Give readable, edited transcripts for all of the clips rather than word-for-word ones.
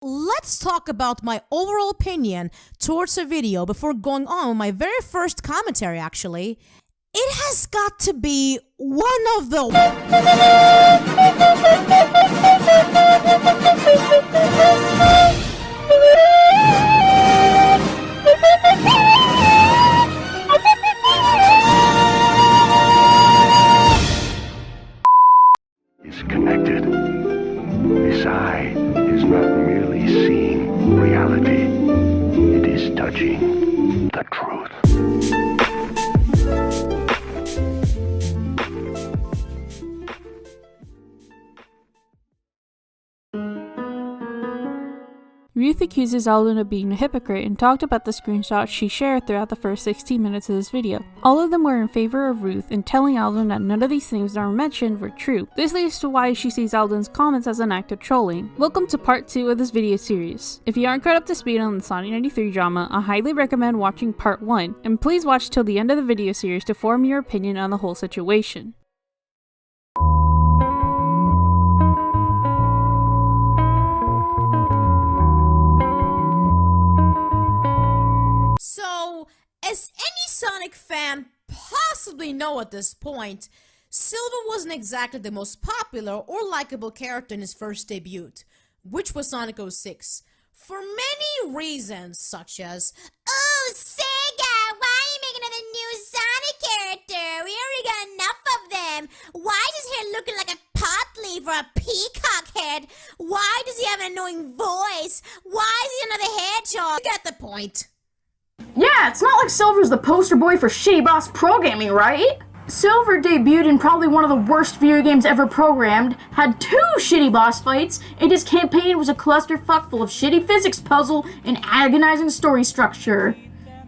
let's talk about my overall opinion towards a video before going on with my very first commentary, actually. It has got to be one of the is connected. This eye is not merely seeing reality, it is touching the truth. Ruth accuses Alden of being a hypocrite and talked about the screenshots she shared throughout the first 16 minutes of this video. All of them were in favor of Ruth and telling Alden that none of these things that were mentioned were true. This leads to why she sees Alden's comments as an act of trolling. Welcome to part 2 of this video series. If you aren't caught up to speed on the Sonic93 drama, I highly recommend watching part 1, and please watch till the end of the video series to form your opinion on the whole situation. So, as any Sonic fan possibly know at this point, Silver wasn't exactly the most popular or likable character in his first debut, which was Sonic 06, for many reasons such as, "Oh, Sega, why are you making another new Sonic character? We already got enough of them. Why is his hair looking like a pot leaf or a peacock head? Why does he have an annoying voice? Why is he another hedgehog?" You get the point. Yeah, it's not like Silver's the poster boy for shitty boss programming, right? Silver debuted in probably one of the worst video games ever programmed, had 2 shitty boss fights, and his campaign was a clusterfuck full of shitty physics puzzle and agonizing story structure.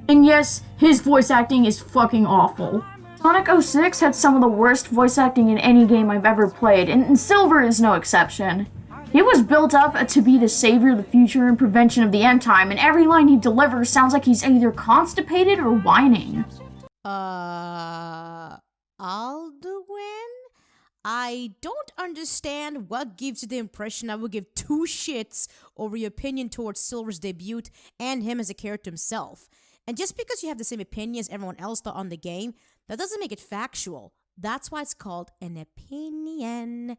And yes, his voice acting is fucking awful. Sonic 06 had some of the worst voice acting in any game I've ever played, and Silver is no exception. He was built up to be the savior of the future and prevention of the end time, and every line he delivers sounds like he's either constipated or whining. Alduin? I don't understand what gives you the impression I would give 2 shits over your opinion towards Silver's debut and him as a character himself. And just because you have the same opinion as everyone else thought on the game, that doesn't make it factual. That's why it's called an opinion.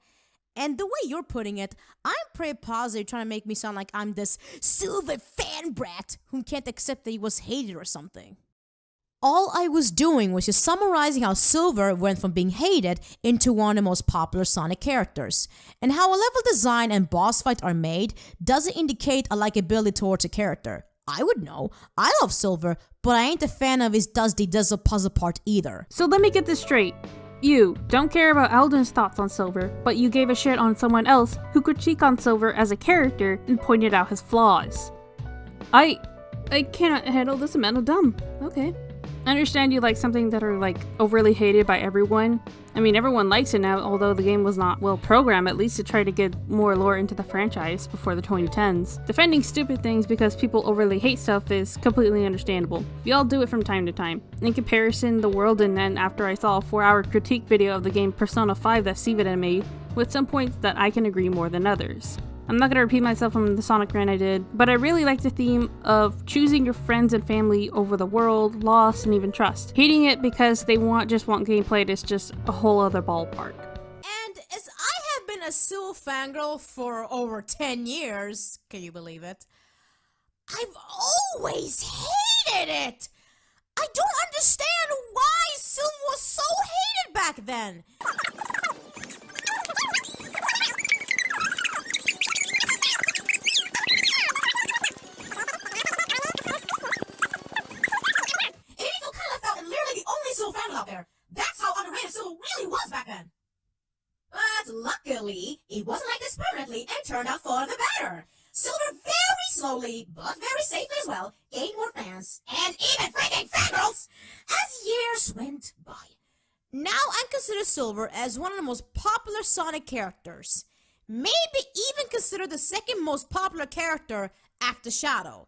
And the way you're putting it, I'm pretty positive trying to make me sound like I'm this Silver fan brat who can't accept that he was hated or something. All I was doing was just summarizing how Silver went from being hated into one of the most popular Sonic characters. And how a level design and boss fight are made doesn't indicate a likability towards a character. I would know. I love Silver, but I ain't a fan of his Dizzle puzzle part either. So let me get this straight. You don't care about Alden's thoughts on Silver, but you gave a shit on someone else who critiqued on Silver as a character and pointed out his flaws. I cannot handle this amount of dumb. Okay. I understand you like something that are like overly hated by everyone. I mean, everyone likes it now, although the game was not well programmed, at least to try to get more lore into the franchise before the 2010s. Defending stupid things because people overly hate stuff is completely understandable. We all do it from time to time. In comparison, the world didn't end after I saw a 4-hour critique video of the game Persona 5 that Cvita made, with some points that I can agree more than others. I'm not going to repeat myself from the Sonic rant I did, but I really like the theme of choosing your friends and family over the world, loss, and even trust. Hating it because they just want gameplay is just a whole other ballpark. And as I have been a Sil fangirl for over 10 years, can you believe it? I've always hated it! I don't understand why Sil was so hated back then! Luckily, it wasn't like this permanently and turned out for the better. Silver very slowly, but very safely as well, gained more fans, and even freaking fangirls, as years went by. Now I consider Silver as one of the most popular Sonic characters. Maybe even consider the second most popular character after Shadow.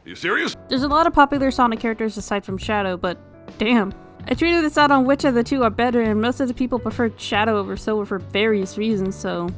You serious? There's a lot of popular Sonic characters aside from Shadow, but damn. I treated this out on which of the two are better, and most of the people preferred Shadow over Silver for various reasons, so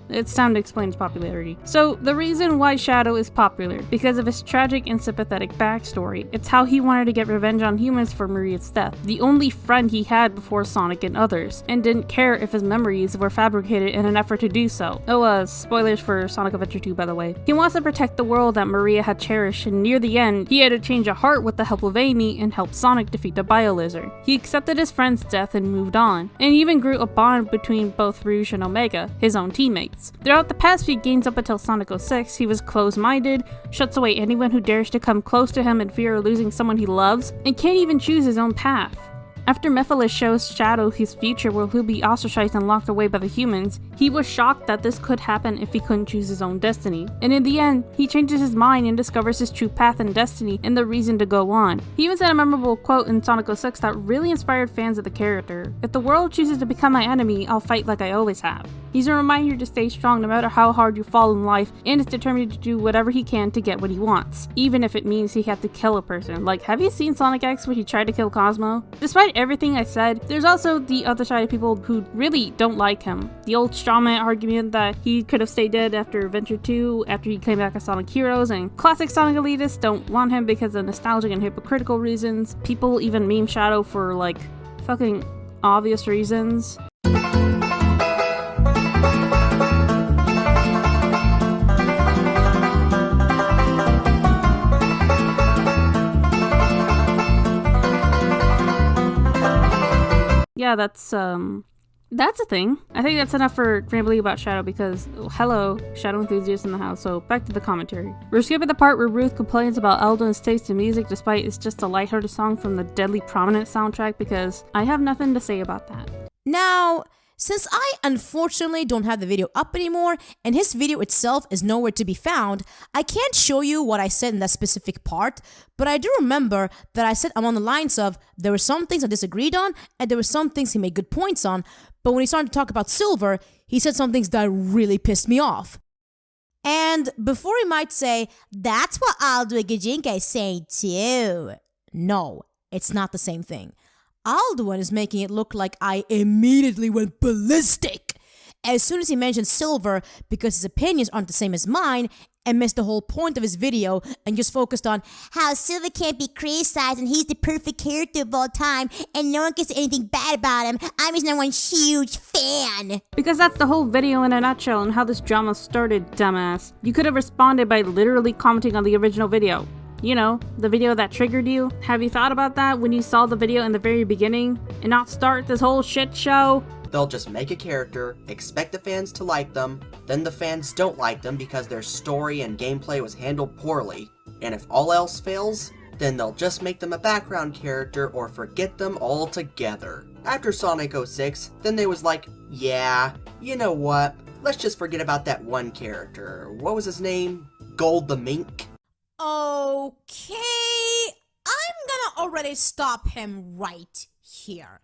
it's time to explain his popularity. So, the reason why Shadow is popular, because of his tragic and sympathetic backstory. It's how he wanted to get revenge on humans for Maria's death, the only friend he had before Sonic and others, and didn't care if his memories were fabricated in an effort to do so. Oh, spoilers for Sonic Adventure 2, by the way. He wants to protect the world that Maria had cherished, and near the end, he had to change a heart with the help of Amy and help Sonic defeat the Bio-Lizard. He accepted his friend's death and moved on, and even grew a bond between both Rouge and Omega, his own teammates. Throughout the past few games up until Sonic 06, he was close-minded, shuts away anyone who dares to come close to him in fear of losing someone he loves, and can't even choose his own path. After Mephiles shows Shadow his future where he'll be ostracized and locked away by the humans, he was shocked that this could happen if he couldn't choose his own destiny. And in the end, he changes his mind and discovers his true path and destiny and the reason to go on. He even said a memorable quote in Sonic 06 that really inspired fans of the character. "If the world chooses to become my enemy, I'll fight like I always have." He's a reminder to stay strong no matter how hard you fall in life, and is determined to do whatever he can to get what he wants, even if it means he had to kill a person. Like, have you seen Sonic X where he tried to kill Cosmo? Despite everything I said, there's also the other side of people who really don't like him. The old strawman argument that he could have stayed dead after Adventure 2, after he came back as Sonic Heroes, and classic Sonic elitists don't want him because of nostalgic and hypocritical reasons. People even meme Shadow for, like, fucking obvious reasons. Yeah, that's a thing. I think that's enough for rambling about Shadow because, hello, Shadow enthusiasts in the house, so back to the commentary. We're skipping the part where Ruth complains about Eldon's taste in music despite it's just a lighthearted song from the Deadly Prominent soundtrack because I have nothing to say about that. Now, since I unfortunately don't have the video up anymore and his video itself is nowhere to be found, I can't show you what I said in that specific part, but I do remember that I said along the lines of there were some things I disagreed on and there were some things he made good points on, but when he started to talk about Silver, he said some things that really pissed me off. And before he might say, that's what Aldo Gajinka is saying too. No, it's not the same thing. Alduin is making it look like I immediately went ballistic as soon as he mentioned Silver because his opinions aren't the same as mine and missed the whole point of his video and just focused on how Silver can't be criticized and he's the perfect character of all time and no one can say anything bad about him. I'm his #1 huge fan. Because that's the whole video in a nutshell and how this drama started, dumbass. You could have responded by literally commenting on the original video. You know, the video that triggered you. Have you thought about that when you saw the video in the very beginning and not start this whole shit show? They'll just make a character, expect the fans to like them, then the fans don't like them because their story and gameplay was handled poorly. And if all else fails, then they'll just make them a background character or forget them altogether. After Sonic 06, then they was like, yeah, you know what, let's just forget about that one character. What was his name? Gold the Mink? Okay, I'm gonna already stop him right here.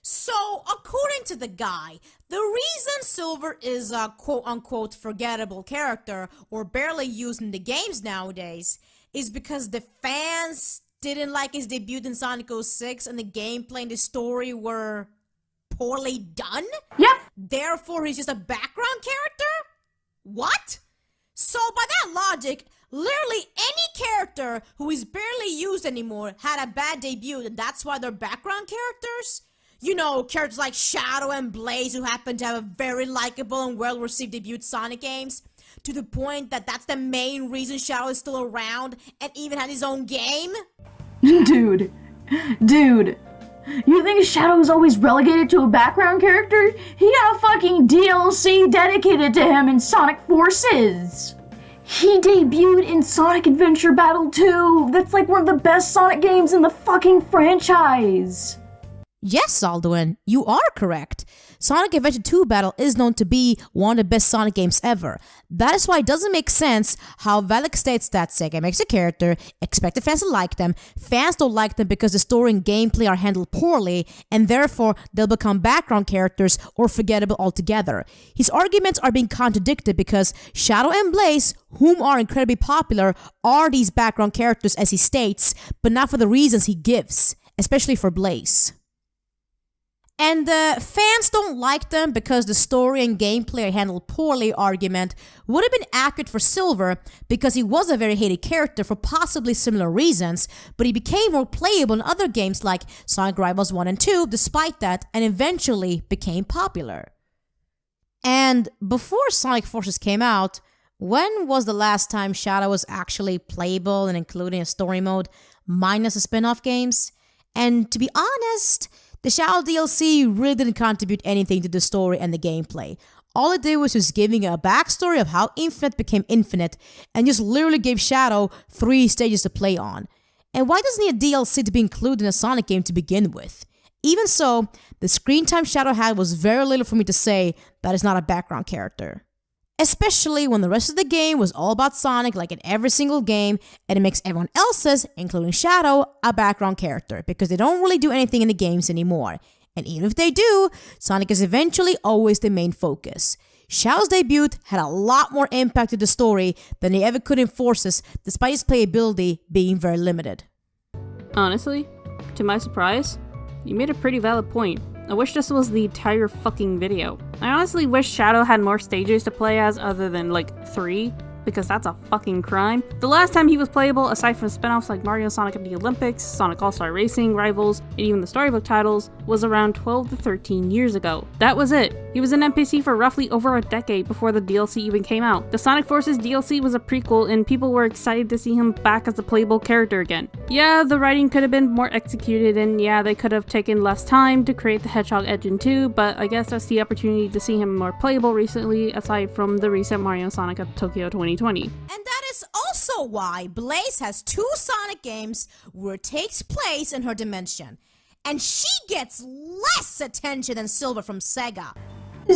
So, according to the guy, the reason Silver is a quote-unquote forgettable character or barely used in the games nowadays is because the fans didn't like his debut in Sonic 06 and the gameplay and the story were poorly done? Yep. Therefore, he's just a background character? What? So, by that logic, literally any character who is barely used anymore had a bad debut and that's why they're background characters? You know, characters like Shadow and Blaze who happen to have a very likable and well-received debut Sonic games, to the point that that's the main reason Shadow is still around and even had his own game? Dude, you think Shadow is always relegated to a background character? He got a fucking DLC dedicated to him in Sonic Forces. He debuted in Sonic Adventure Battle 2. That's like one of the best Sonic games in the fucking franchise. Yes, Alduin, you are correct. Sonic Adventure 2 Battle is known to be one of the best Sonic games ever. That is why it doesn't make sense how Valak states that Sega makes a character, expect the fans to like them, fans don't like them because the story and gameplay are handled poorly, and therefore they'll become background characters or forgettable altogether. His arguments are being contradicted because Shadow and Blaze, whom are incredibly popular, are these background characters as he states, but not for the reasons he gives, especially for Blaze. And the fans don't like them because the story and gameplay are handled poorly argument would have been accurate for Silver because he was a very hated character for possibly similar reasons, but he became more playable in other games like Sonic Rivals 1 and 2 despite that, and eventually became popular. And before Sonic Forces came out, when was the last time Shadow was actually playable and including a story mode, minus the spin-off games? And to be honest, the Shadow DLC really didn't contribute anything to the story and the gameplay. All it did was just giving a backstory of how Infinite became Infinite, and just literally gave Shadow 3 stages to play on. And why doesn't he need a DLC to be included in a Sonic game to begin with? Even so, the screen time Shadow had was very little for me to say that is not a background character. Especially when the rest of the game was all about Sonic like in every single game, and it makes everyone else's, including Shadow, a background character because they don't really do anything in the games anymore. And even if they do, Sonic is eventually always the main focus. Shadow's debut had a lot more impact to the story than they ever could in Forces, despite its playability being very limited. Honestly, to my surprise, you made a pretty valid point. I wish this was the entire fucking video. I honestly wish Shadow had more stages to play as other than like 3, because that's a fucking crime. The last time he was playable, aside from spin-offs like Mario Sonic at the Olympics, Sonic All-Star Racing, Rivals, and even the storybook titles, was around 12 to 13 years ago. That was it. He was an NPC for roughly over a decade before the DLC even came out. The Sonic Forces DLC was a prequel, and people were excited to see him back as a playable character again. Yeah, the writing could have been more executed, and yeah, they could have taken less time to create the Hedgehog engine too, but I guess that's the opportunity to see him more playable recently, aside from the recent Mario Sonic at Tokyo 2020. And that is also why Blaze has 2 Sonic games where it takes place in her dimension. And she gets less attention than Silver from Sega.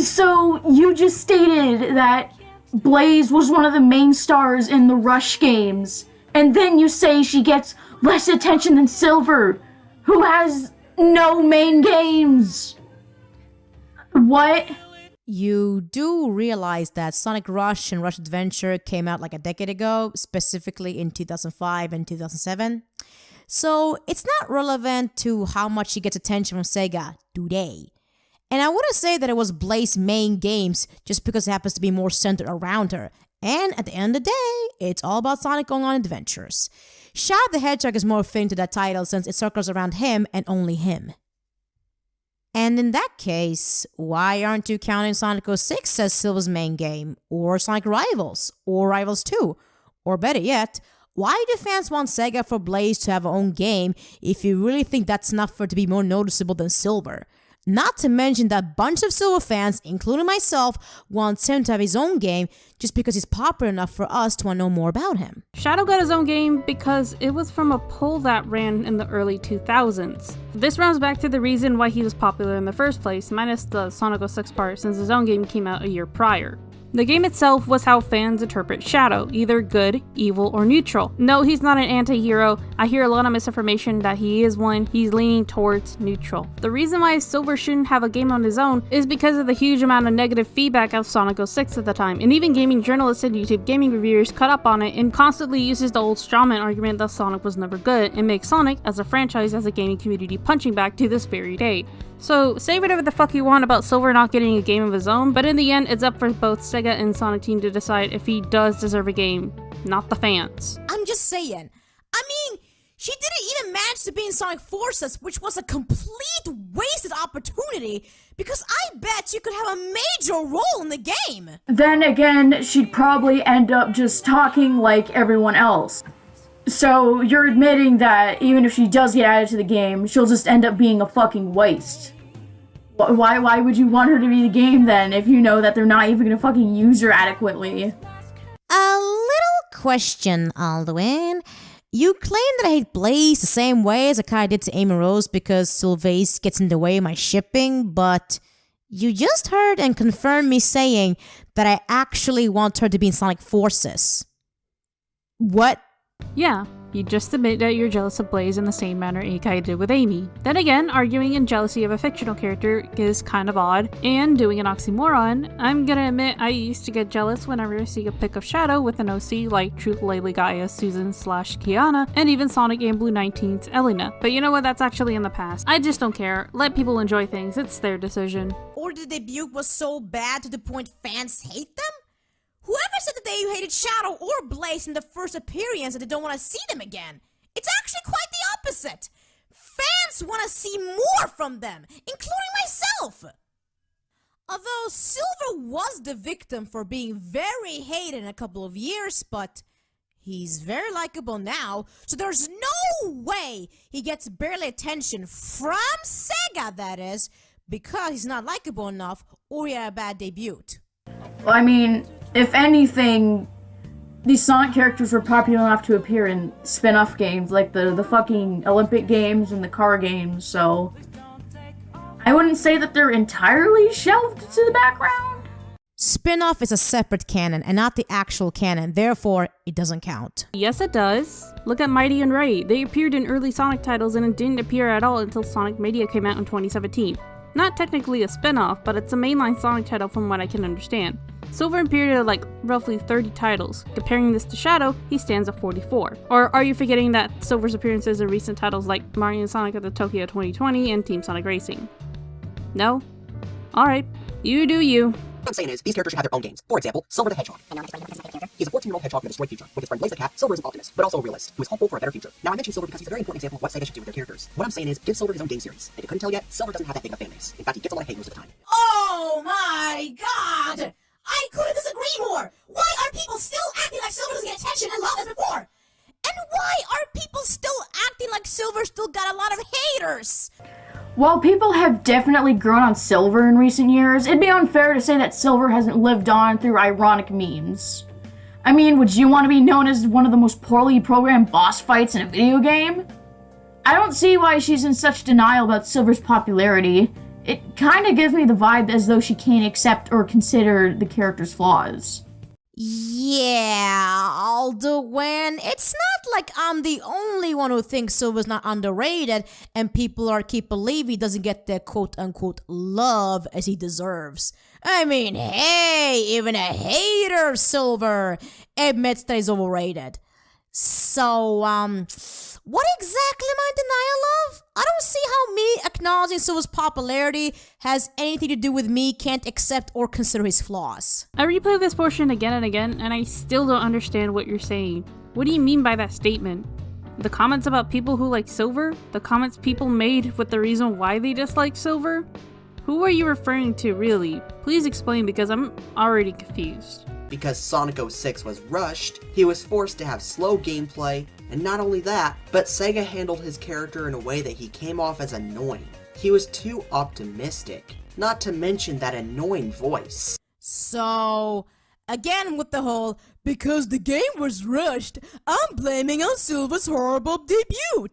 So, you just stated that Blaze was one of the main stars in the Rush games, and then you say she gets less attention than Silver, who has no main games. What? You do realize that Sonic Rush and Rush Adventure came out like a decade ago, specifically in 2005 and 2007. So it's not relevant to how much she gets attention from Sega today. And I wouldn't say that it was Blaze's main games just because it happens to be more centered around her. And at the end of the day, it's all about Sonic going on adventures. Shadow the Hedgehog is more fitting to that title since it circles around him and only him. And in that case, why aren't you counting Sonic 06 as Silver's main game, or Sonic Rivals, or Rivals 2? Or better yet, why do fans want Sega for Blaze to have her own game if you really think that's enough for it to be more noticeable than Silver? Not to mention that a bunch of Silver fans, including myself, wants him to have his own game just because he's popular enough for us to want to know more about him. Shadow got his own game because it was from a poll that ran in the early 2000s. This rounds back to the reason why he was popular in the first place, minus the Sonic 06 part since his own game came out a year prior. The game itself was how fans interpret Shadow, either good, evil, or neutral. No, he's not an anti-hero. I hear a lot of misinformation that he is one. He's leaning towards neutral. The reason why Silver shouldn't have a game on his own is because of the huge amount of negative feedback of Sonic 06 at the time, and even gaming journalists and YouTube gaming reviewers cut up on it and constantly uses the old strawman argument that Sonic was never good and makes Sonic, as a franchise, as a gaming community punching bag to this very day. So, say whatever the fuck you want about Silver not getting a game of his own, but in the end, it's up for both Sega and Sonic Team to decide if he does deserve a game, not the fans. I'm just saying. I mean, she didn't even manage to be in Sonic Forces, which was a complete wasted opportunity, because I bet she could have a major role in the game. Then again, she'd probably end up just talking like everyone else. So, you're admitting that even if she does get added to the game, she'll just end up being a fucking waste. Why would you want her to be the game then, if you know that they're not even gonna fucking use her adequately? A little question, Alduin. You claim that I hate Blaze the same way as I kinda did to Amy Rose because Sylvace gets in the way of my shipping, but You just heard and confirmed me saying that I actually want her to be in Sonic Forces. What? Yeah, you just admit that you're jealous of Blaze in the same manner Akai did with Amy. Then again, arguing in jealousy of a fictional character is kind of odd, and doing an oxymoron. I'm gonna admit I used to get jealous whenever I see a pic of Shadow with an OC like Truth Laylee Gaia, Susan/Kiana, and even Sonic and Blue 19's Elena. But you know what, that's actually in the past. I just don't care. Let people enjoy things, it's their decision. Or the debut was so bad to the point fans hate them? Whoever said that they hated Shadow or Blaze in the first appearance and they don't want to see them again? It's actually quite the opposite. Fans want to see more from them, including myself. Although Silver was the victim for being very hated in a couple of years, but he's very likable now, so there's no way he gets barely attention from Sega, that is, because he's not likable enough or he had a bad debut. Well, I mean, if anything, these Sonic characters were popular enough to appear in spin-off games like the fucking Olympic games and the car games, so I wouldn't say that they're entirely shelved to the background. Spin-off is a separate canon and not the actual canon, therefore it doesn't count. Yes, it does. Look at Mighty and Ray. They appeared in early Sonic titles and it didn't appear at all until Sonic Mania came out in 2017. Not technically a spin-off, but it's a mainline Sonic title from what I can understand. Silver appeared at like roughly 30 titles. Comparing this to Shadow, he stands at 44. Or are you forgetting that Silver's appearances in recent titles like Mario and Sonic at the Tokyo 2020 and Team Sonic Racing? No? Alright, you do you. What I'm saying is, these characters should have their own games. For example, Silver the Hedgehog. He's a 14-year-old hedgehog with a destroyed future. With his friend Blaze the Cat, Silver is an optimist, but also a realist, who is hopeful for a better future. Now, I mentioned Silver because he's a very important example of what Sega should do with their characters. What I'm saying is, give Silver his own game series. If you couldn't tell yet, Silver doesn't have that big of a fan base. In fact, he gets a lot of hate most of the time. Oh my god! I couldn't disagree more! Why are people still acting like Silver doesn't get attention and love as before? And why are people still acting like Silver still got a lot of haters? While people have definitely grown on Silver in recent years, it'd be unfair to say that Silver hasn't lived on through ironic means. I mean, would you want to be known as one of the most poorly programmed boss fights in a video game? I don't see why she's in such denial about Silver's popularity. It kinda gives me the vibe as though she can't accept or consider the character's flaws. Yeah, although when it's not like I'm the only one who thinks Silver's not underrated and people keep believing he doesn't get the quote-unquote love as he deserves. I mean, hey, even a hater of Silver admits that he's overrated. So, what exactly am I in denial of? I don't see how me acknowledging Silver's popularity has anything to do with me can't accept or consider his flaws. I replay this portion again and again, and I still don't understand what you're saying. What do you mean by that statement? The comments about people who like Silver? The comments people made with the reason why they dislike Silver? Who are you referring to, really? Please explain, because I'm already confused. Because Sonic 06 was rushed, he was forced to have slow gameplay, and not only that, but Sega handled his character in a way that he came off as annoying. He was too optimistic, not to mention that annoying voice. So, again with the whole, because the game was rushed, I'm blaming on Silver's horrible debut.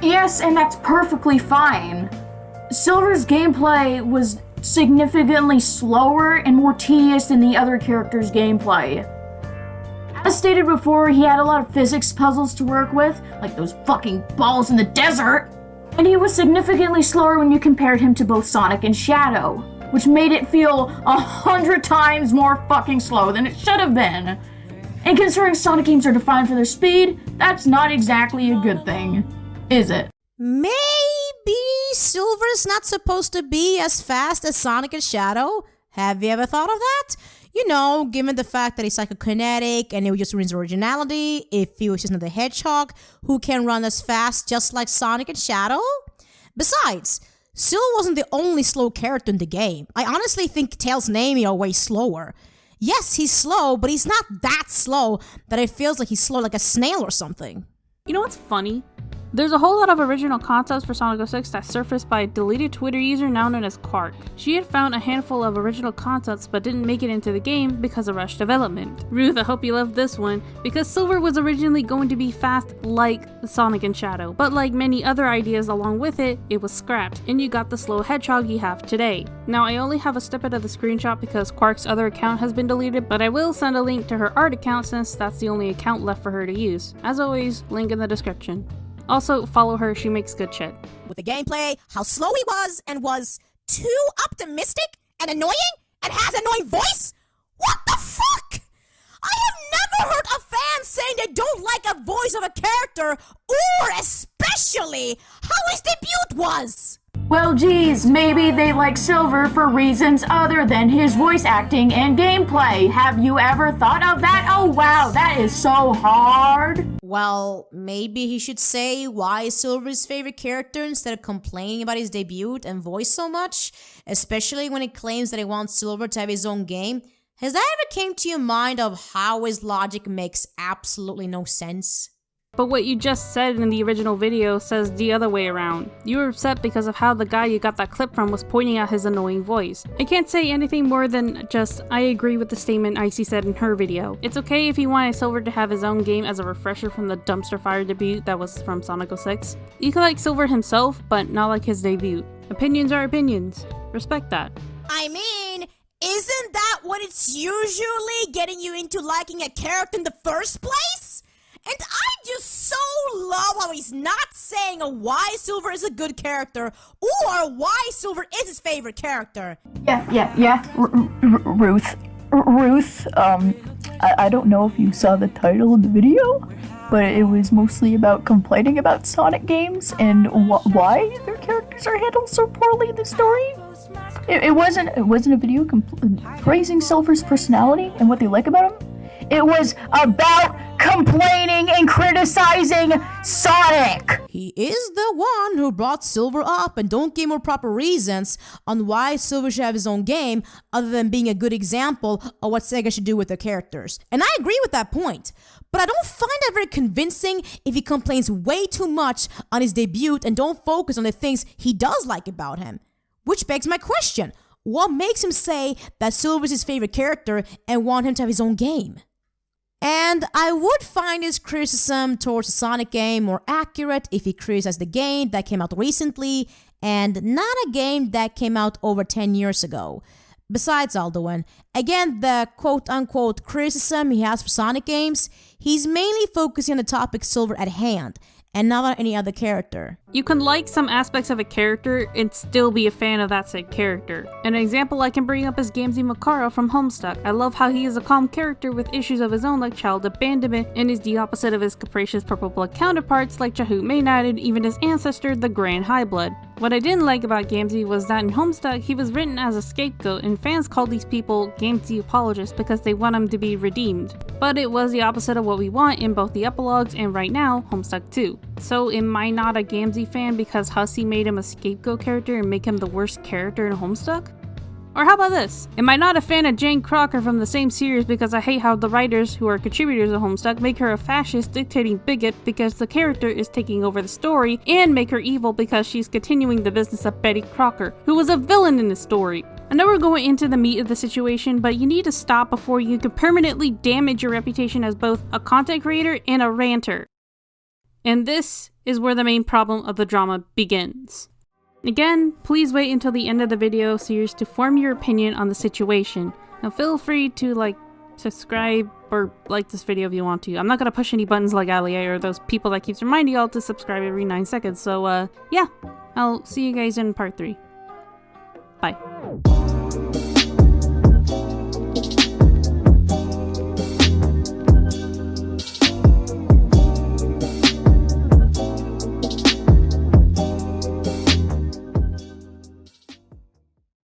Yes, and that's perfectly fine. Silver's gameplay was significantly slower and more tedious than the other characters' gameplay. As stated before, he had a lot of physics puzzles to work with, like those fucking balls in the desert, and he was significantly slower when you compared him to both Sonic and Shadow, which made it feel 100 times more fucking slow than it should have been. And considering Sonic games are defined for their speed, that's not exactly a good thing, is it? Maybe Silver's not supposed to be as fast as Sonic and Shadow? Have you ever thought of that? You know, given the fact that he's psychokinetic and it just ruins originality if he was just another hedgehog who can run as fast just like Sonic and Shadow? Besides, Silver wasn't the only slow character in the game. I honestly think Tails and Amy are way slower. Yes, he's slow, but he's not that slow that it feels like he's slow like a snail or something. You know what's funny? There's a whole lot of original concepts for Sonic 06 that surfaced by a deleted Twitter user now known as Quark. She had found a handful of original concepts but didn't make it into the game because of rushed development. Ruth, I hope you loved this one, because Silver was originally going to be fast like Sonic and Shadow, but like many other ideas along with it, it was scrapped, and you got the slow hedgehog you have today. Now I only have a snippet of the screenshot because Quark's other account has been deleted, but I will send a link to her art account since that's the only account left for her to use. As always, link in the description. Also, follow her, she makes good shit. With the gameplay, how slow he was, and was too optimistic and annoying, and has an annoying voice? What the fuck? I have never heard a fan saying they don't like a voice of a character, or especially how his debut was. Well, geez, maybe they like Silver for reasons other than his voice acting and gameplay. Have you ever thought of that? Oh wow, that is so hard. Well, maybe he should say why Silver is his favorite character instead of complaining about his debut and voice so much, especially when he claims that he wants Silver to have his own game. Has that ever came to your mind of how his logic makes absolutely no sense? But what you just said in the original video says the other way around. You were upset because of how the guy you got that clip from was pointing out his annoying voice. I can't say anything more than just, I agree with the statement Icy said in her video. It's okay if you wanted Silver to have his own game as a refresher from the dumpster fire debut that was from Sonic 06. You can like Silver himself, but not like his debut. Opinions are opinions. Respect that. I mean, isn't that what it's usually getting you into liking a character in the first place? And I just so love how he's not saying why Silver is a good character or why Silver is his favorite character. Yeah. Ruth, I don't know if you saw the title of the video, but it was mostly about complaining about Sonic games and why their characters are handled so poorly in the story. It wasn't a video praising Silver's personality and what they like about him. It was about complaining and criticizing Sonic! He is the one who brought Silver up and don't give more proper reasons on why Silver should have his own game other than being a good example of what Sega should do with their characters. And I agree with that point, but I don't find that very convincing if he complains way too much on his debut and don't focus on the things he does like about him. Which begs my question, what makes him say that Silver is his favorite character and want him to have his own game? And I would find his criticism towards the Sonic game more accurate if he criticized the game that came out recently and not a game that came out over 10 years ago. Besides Alduin, again, the quote-unquote criticism he has for Sonic games, he's mainly focusing on the topic Silver at hand, and not on any other character. You can like some aspects of a character and still be a fan of that said character. An example I can bring up is Gamzee Makara from Homestuck. I love how he is a calm character with issues of his own like child abandonment and is the opposite of his capricious purple blood counterparts like Jahoot Maynard and even his ancestor, the Grand High Blood. What I didn't like about Gamzee was that in Homestuck he was written as a scapegoat and fans called these people Gamzee apologists because they want him to be redeemed. But it was the opposite of what we want in both the epilogues and right now, Homestuck 2. So am I not a Gamzee fan because Hussey made him a scapegoat character and make him the worst character in Homestuck? Or how about this? Am I not a fan of Jane Crocker from the same series because I hate how the writers, who are contributors of Homestuck, make her a fascist dictating bigot because the character is taking over the story, and make her evil because she's continuing the business of Betty Crocker, who was a villain in the story? I know we're going into the meat of the situation, but you need to stop before you can permanently damage your reputation as both a content creator and a ranter. And this is where the main problem of the drama begins. Again, please wait until the end of the video series to form your opinion on the situation. Now feel free to subscribe or like this video if you want to. I'm not gonna push any buttons like Alia or those people that keeps reminding y'all to subscribe every 9 seconds. So yeah, I'll see you guys in part 3. Bye.